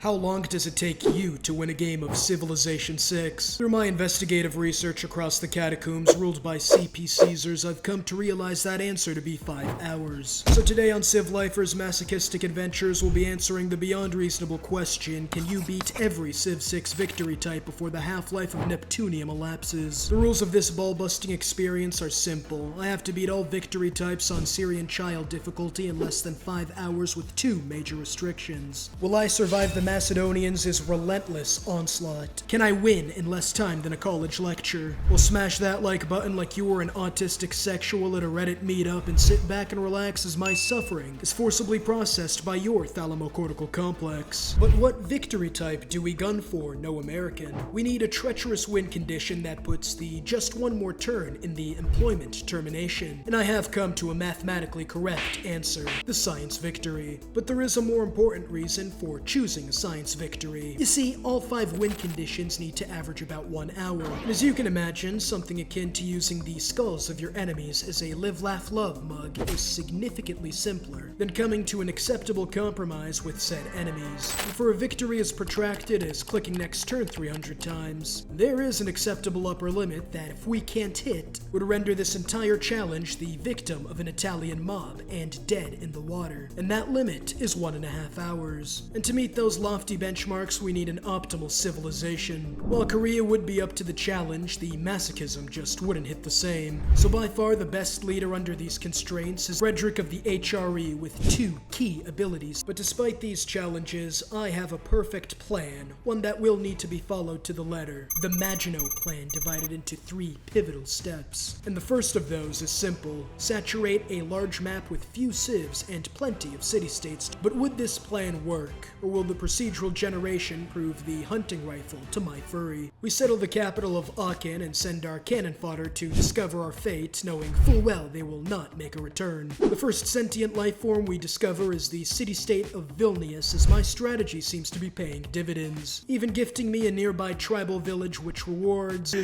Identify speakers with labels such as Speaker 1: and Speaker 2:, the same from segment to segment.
Speaker 1: How long does it take you to win a game of Civilization 6? Through my investigative research across the catacombs ruled by CP Caesars, I've come to realize that answer to be 5 hours. So today on Civ Lifer's Masochistic Adventures, we'll be answering the beyond reasonable question, can you beat every Civ 6 victory type before the half-life of Neptunium elapses? The rules of this ball-busting experience are simple. I have to beat all victory types on Syrian Child difficulty in less than 5 hours with 2 major restrictions. Will I survive the Macedonians' relentless onslaught? Can I win in less time than a college lecture? Well, smash that like button like you were an autistic sexual at a Reddit meetup and sit back and relax as my suffering is forcibly processed by your thalamocortical complex. But what victory type do we gun for, no American? We need a treacherous win condition that puts the just one more turn in the employment termination. And I have come to a mathematically correct answer, the science victory. But there is a more important reason for choosing a science victory. You see, all 5 win conditions need to average about 1 hour. And as you can imagine, something akin to using the skulls of your enemies as a live, laugh, love mug is significantly simpler than coming to an acceptable compromise with said enemies. And for a victory as protracted as clicking next turn 300 times, there is an acceptable upper limit that, if we can't hit, would render this entire challenge the victim of an Italian mob and dead in the water. And that limit is 1.5 hours. And to meet those lofty benchmarks, we need an optimal civilization. While Korea would be up to the challenge, the masochism just wouldn't hit the same. So by far the best leader under these constraints is Frederick of the HRE with 2 key abilities. But despite these challenges, I have a perfect plan, one that will need to be followed to the letter. The Maginot Plan, divided into 3 pivotal steps. And the first of those is simple: saturate a large map with few civs and plenty of city-states. But would this plan work? Or will the procedural generation prove the hunting rifle to my furry? We settle the capital of Aachen and send our cannon fodder to discover our fate, knowing full well they will not make a return. The first sentient life form we discover is the city-state of Vilnius, as my strategy seems to be paying dividends, even gifting me a nearby tribal village which rewards...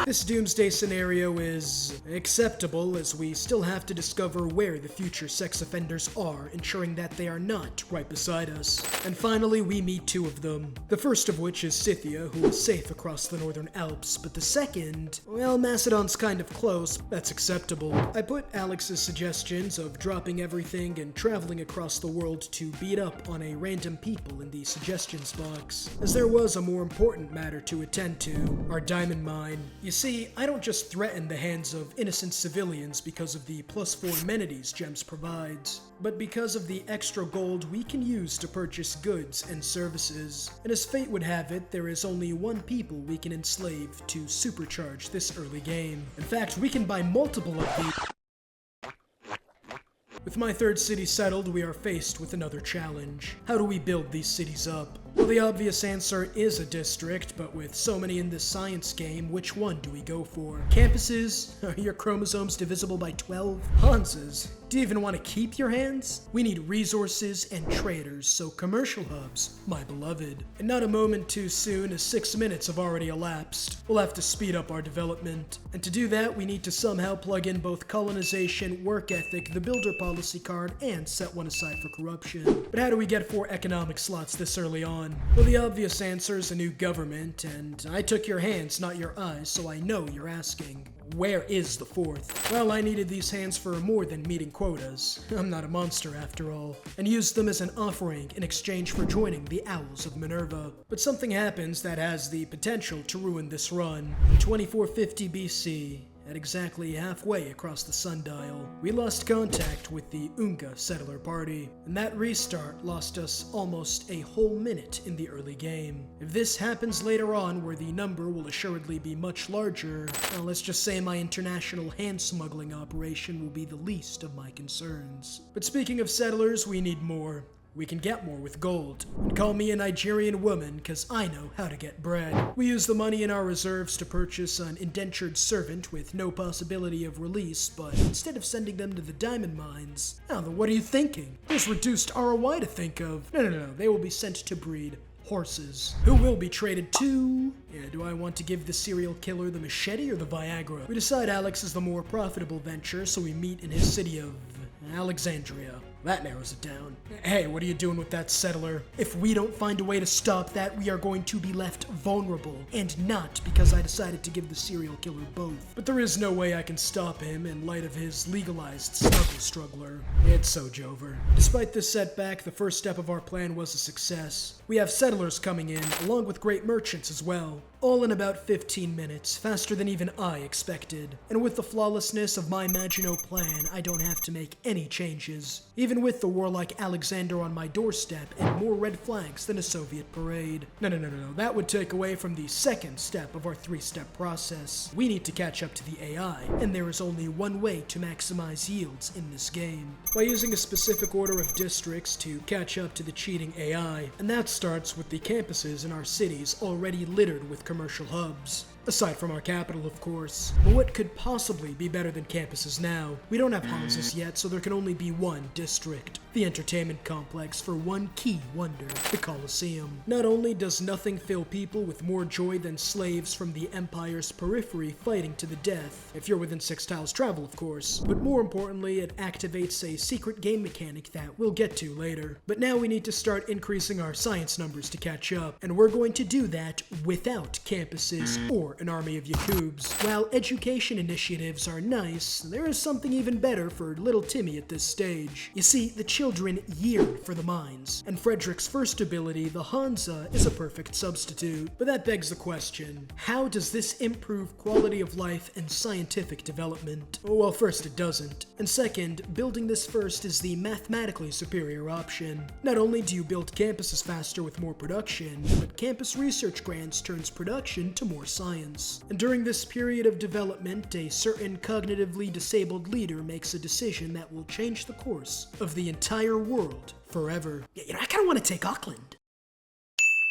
Speaker 1: This doomsday scenario is acceptable, as we still have to discover where the future sex offenders are, ensuring that they are not right beside us. And finally, we meet 2 of them. The first of which is Scythia, who is safe across the northern Alps, but the second, well, Macedon's kind of close. That's acceptable. I put Alex's suggestions of dropping everything and traveling across the world to beat up on a random people in the suggestions box, as there was a more important matter to attend to: our diamond mine. You see, I don't just threaten the hands of innocent civilians because of the +4 amenities Gems provides, but because of the extra gold we can use to purchase goods and services. And as fate would have it, there is only 1 people we can enslave to supercharge this early game. In fact, we can buy multiple of these. With my 3rd city settled, we are faced with another challenge. How do we build these cities up? Well, the obvious answer is a district, but with so many in this science game, which one do we go for? Campuses? Are your chromosomes divisible by 12? Hansas? Do you even want to keep your hands? We need resources and traders, so commercial hubs, my beloved. And not a moment too soon, as 6 minutes have already elapsed. We'll have to speed up our development. And to do that, we need to somehow plug in both colonization, work ethic, the builder policy card, and set one aside for corruption. But how do we get 4 economic slots this early on? Well, the obvious answer is a new government, and I took your hands, not your eyes, so I know you're asking, where is the 4th? Well, I needed these hands for more than meeting quotas. I'm not a monster after all, and used them as an offering in exchange for joining the Owls of Minerva. But something happens that has the potential to ruin this run. In 2450 BC, at exactly halfway across the sundial, we lost contact with the Unga settler party, and that restart lost us almost a whole minute in the early game. If this happens later on, where the number will assuredly be much larger, well, let's just say my international hand smuggling operation will be the least of my concerns. But speaking of settlers, we need more. We can get more with gold. And call me a Nigerian woman, cause I know how to get bread. We use the money in our reserves to purchase an indentured servant with no possibility of release, but instead of sending them to the diamond mines, now then, what are you thinking? There's reduced ROI to think of. No, they will be sent to breed horses, who will be traded to... Yeah, do I want to give the serial killer the machete or the Viagra? We decide Alex is the more profitable venture, so we meet in his city of Alexandria. That narrows it down. Hey, what are you doing with that settler? If we don't find a way to stop that, we are going to be left vulnerable. And not because I decided to give the serial killer both. But there is no way I can stop him in light of his legalized snuggle struggler. It's so Jover. Despite this setback, the first step of our plan was a success. We have settlers coming in, along with great merchants as well. All in about 15 minutes, faster than even I expected. And with the flawlessness of my Maginot plan, I don't have to make any changes. Even with the warlike Alexander on my doorstep and more red flags than a Soviet parade. No, that would take away from the second step of our 3-step process. We need to catch up to the AI, and there is only one way to maximize yields in this game. By using a specific order of districts to catch up to the cheating AI, and that starts with the campuses in our cities already littered with commercial hubs. Aside from our capital, of course. But what could possibly be better than campuses now? We don't have houses yet, so there can only be one district. The entertainment complex for one key wonder, the Colosseum. Not only does nothing fill people with more joy than slaves from the Empire's periphery fighting to the death, if you're within 6 tiles travel, of course, but more importantly, it activates a secret game mechanic that we'll get to later. But now we need to start increasing our science numbers to catch up, and we're going to do that without campuses or an army of Yakubs. While education initiatives are nice, there is something even better for little Timmy at this stage. You see, the children yearn for the mines, and Frederick's first ability, the Hansa, is a perfect substitute. But that begs the question, how does this improve quality of life and scientific development? Well, first, it doesn't. And second, building this first is the mathematically superior option. Not only do you build campuses faster with more production, but campus research grants turns production to more science. And during this period of development, a certain cognitively disabled leader makes a decision that will change the course of the entire world forever. I kind of want to take Auckland.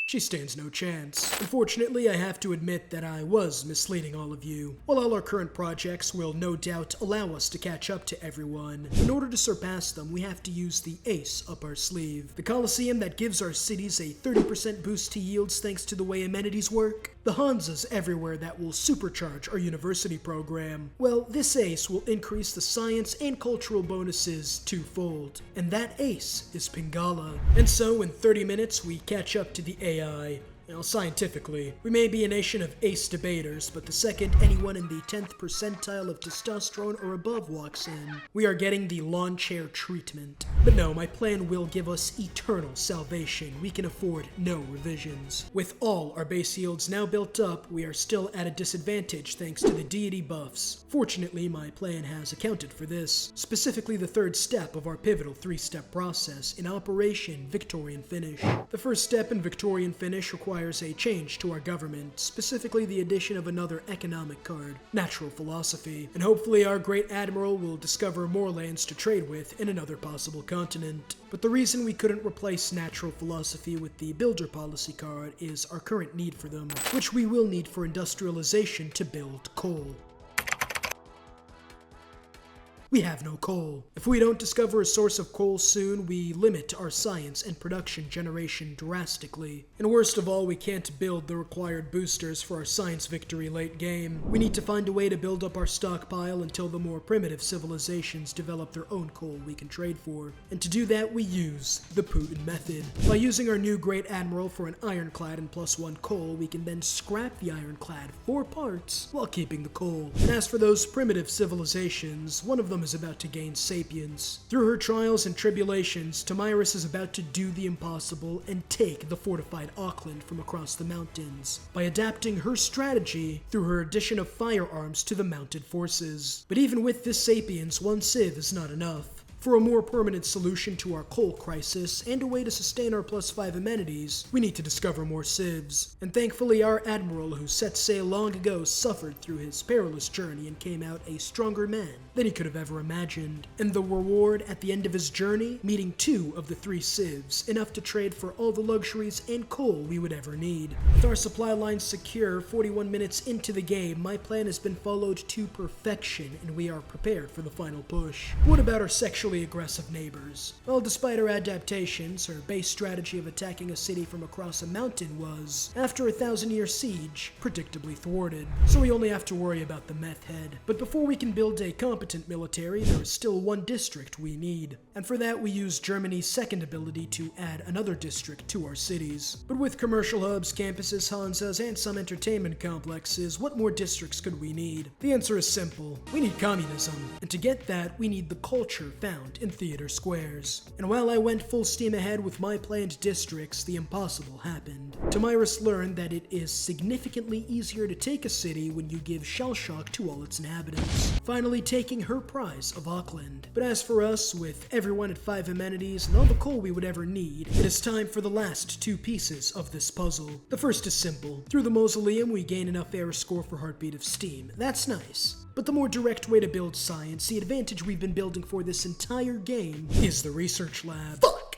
Speaker 1: She stands no chance. Unfortunately, I have to admit that I was misleading all of you. While all our current projects will no doubt allow us to catch up to everyone, in order to surpass them, we have to use the ace up our sleeve. The Colosseum that gives our cities a 30% boost to yields thanks to the way amenities work. The Hansas everywhere that will supercharge our university program. Well, this ace will increase the science and cultural bonuses twofold. And that ace is Pingala. And so in 30 minutes, we catch up to the AI. Scientifically, we may be a nation of ace debaters, but the second anyone in the 10th percentile of testosterone or above walks in, we are getting the lawn chair treatment. But no, my plan will give us eternal salvation. We can afford no revisions. With all our base yields now built up, we are still at a disadvantage thanks to the deity buffs. Fortunately, my plan has accounted for this, specifically the third step of our pivotal 3-step process in Operation Victorian Finish. The first step in Victorian Finish requires a change to our government, specifically the addition of another economic card, natural philosophy, and hopefully our great admiral will discover more lands to trade with in another possible continent. But the reason we couldn't replace natural philosophy with the builder policy card is our current need for them, which we will need for industrialization to build coal. We have no coal. If we don't discover a source of coal soon, we limit our science and production generation drastically. And worst of all, we can't build the required boosters for our science victory late game. We need to find a way to build up our stockpile until the more primitive civilizations develop their own coal we can trade for. And to do that, we use the Putin method. By using our new Great Admiral for an ironclad and +1 coal, we can then scrap the ironclad for parts while keeping the coal. And as for those primitive civilizations, one of them is about to gain sapience. Through her trials and tribulations, Tamiris is about to do the impossible and take the fortified Auckland from across the mountains by adapting her strategy through her addition of firearms to the mounted forces. But even with this sapience, one civ is not enough. For a more permanent solution to our coal crisis and a way to sustain our +5 amenities, we need to discover more civs. And thankfully our admiral who set sail long ago suffered through his perilous journey and came out a stronger man than he could have ever imagined. And the reward at the end of his journey? Meeting 2 of the 3 civs, enough to trade for all the luxuries and coal we would ever need. With our supply lines secure, 41 minutes into the game, my plan has been followed to perfection and we are prepared for the final push. What about our sexual especially aggressive neighbors. Well, despite our adaptations, her base strategy of attacking a city from across a mountain was, after a 1,000-year siege, predictably thwarted. So we only have to worry about the meth head. But before we can build a competent military, there is still one district we need. And for that, we use Germany's second ability to add another district to our cities. But with commercial hubs, campuses, Hanzas, and some entertainment complexes, what more districts could we need? The answer is simple. We need communism. And to get that, we need the culture found in theater squares. And while I went full steam ahead with my planned districts, the impossible happened. Tomyris learned that it is significantly easier to take a city when you give shell shock to all its inhabitants, finally taking her prize of Auckland. But as for us, with everyone at 5 amenities and all the coal we would ever need, it is time for the last 2 pieces of this puzzle. The first is simple. Through the mausoleum, we gain enough air score for Heartbeat of Steam. That's nice. But the more direct way to build science, the advantage we've been building for this entire game, is the research lab. Fuck!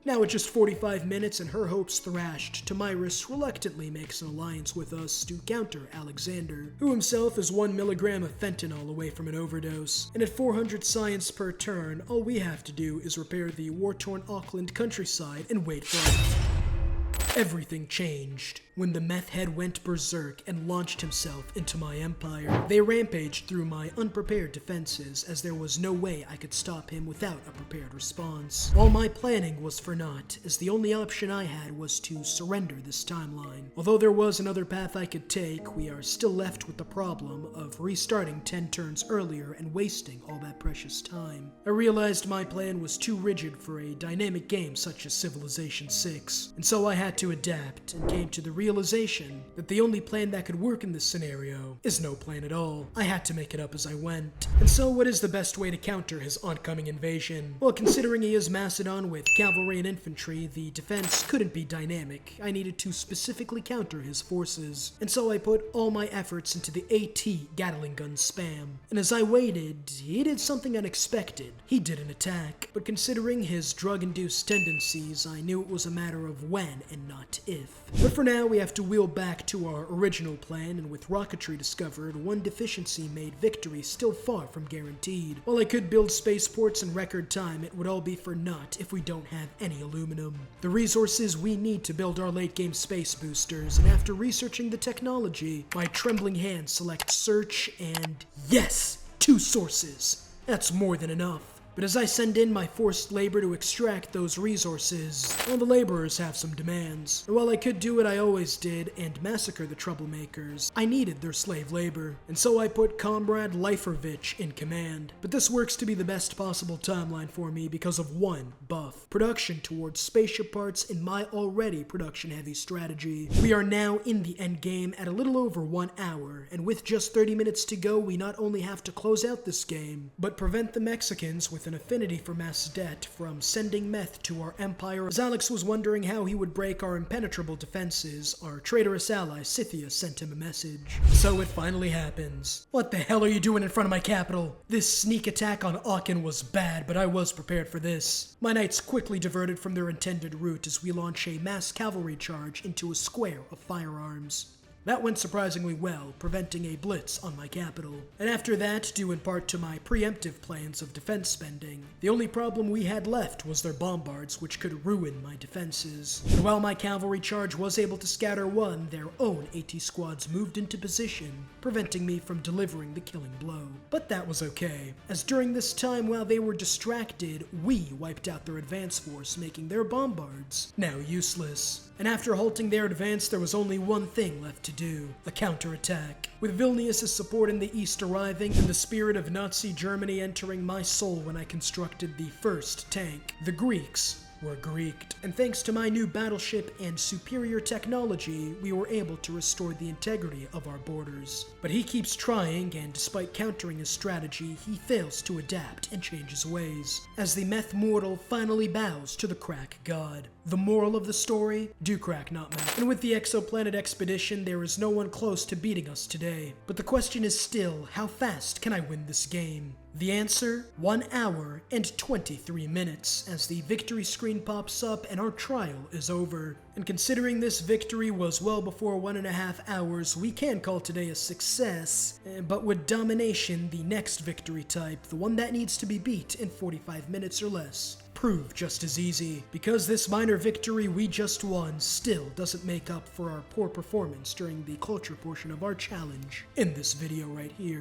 Speaker 1: Now at just 45 minutes and her hopes thrashed, Tomyris reluctantly makes an alliance with us to counter Alexander, who himself is 1 milligram of fentanyl away from an overdose. And at 400 science per turn, all we have to do is repair the war-torn Auckland countryside and wait for it. Everything changed when the meth head went berserk and launched himself into my empire. They rampaged through my unprepared defenses, as there was no way I could stop him without a prepared response. All my planning was for naught, as the only option I had was to surrender this timeline. Although there was another path I could take, we are still left with the problem of restarting 10 turns earlier and wasting all that precious time. I realized my plan was too rigid for a dynamic game such as Civilization 6, and so I had to adapt and came to the realization that the only plan that could work in this scenario is no plan at all. I had to make it up as I went. And so what is the best way to counter his oncoming invasion? Well, considering he is Macedon with cavalry and infantry, the defense couldn't be dynamic. I needed to specifically counter his forces. And so I put all my efforts into the AT Gatling gun spam. And as I waited, he did something unexpected. He did an attack. But considering his drug-induced tendencies, I knew it was a matter of when and not if. But for now, we have to wheel back to our original plan, and with rocketry discovered, one deficiency made victory still far from guaranteed. While I could build spaceports in record time, it would all be for naught if we don't have any aluminum. The resources we need to build our late-game space boosters, and after researching the technology, my trembling hands select search and yes! 2 sources. That's more than enough. But as I send in my forced labor to extract those resources, well, the laborers have some demands. And while I could do what I always did and massacre the troublemakers, I needed their slave labor. And so I put Comrade Leifervich in command. But this works to be the best possible timeline for me because of one buff: production towards spaceship parts in my already production-heavy strategy. We are now in the endgame at a little over 1 hour, and with just 30 minutes to go, we not only have to close out this game, but prevent the Mexicans with an affinity for mass debt from sending meth to our empire. As Alex was wondering how he would break our impenetrable defenses, our traitorous ally Scythia sent him a message. So it finally happens. What the hell are you doing in front of my capital? This sneak attack on Aachen was bad, but I was prepared for this. My knights quickly diverted from their intended route as we launch a mass cavalry charge into a square of firearms. That went surprisingly well, preventing a blitz on my capital. And after that, due in part to my preemptive plans of defense spending, the only problem we had left was their bombards, which could ruin my defenses. And while my cavalry charge was able to scatter one, their own AT squads moved into position, preventing me from delivering the killing blow. But that was okay, as during this time while they were distracted, we wiped out their advance force, making their bombards now useless. And after halting their advance, there was only one thing left to do: the counterattack. With Vilnius' support in the east arriving, and the spirit of Nazi Germany entering my soul when I constructed the first tank, the Greeks were Greeked. And thanks to my new battleship and superior technology, we were able to restore the integrity of our borders. But he keeps trying, and despite countering his strategy, he fails to adapt and change his ways, as the meth mortal finally bows to the crack god. The moral of the story? Do crack, not meth. And with the exoplanet expedition, there is no one close to beating us today. But the question is still, how fast can I win this game? The answer, 1 hour and 23 minutes, as the victory screen pops up and our trial is over. And considering this victory was well before 1.5 hours, we can call today a success, but with domination, the next victory type, the one that needs to be beat in 45 minutes or less, prove just as easy, because this minor victory we just won still doesn't make up for our poor performance during the culture portion of our challenge in this video right here.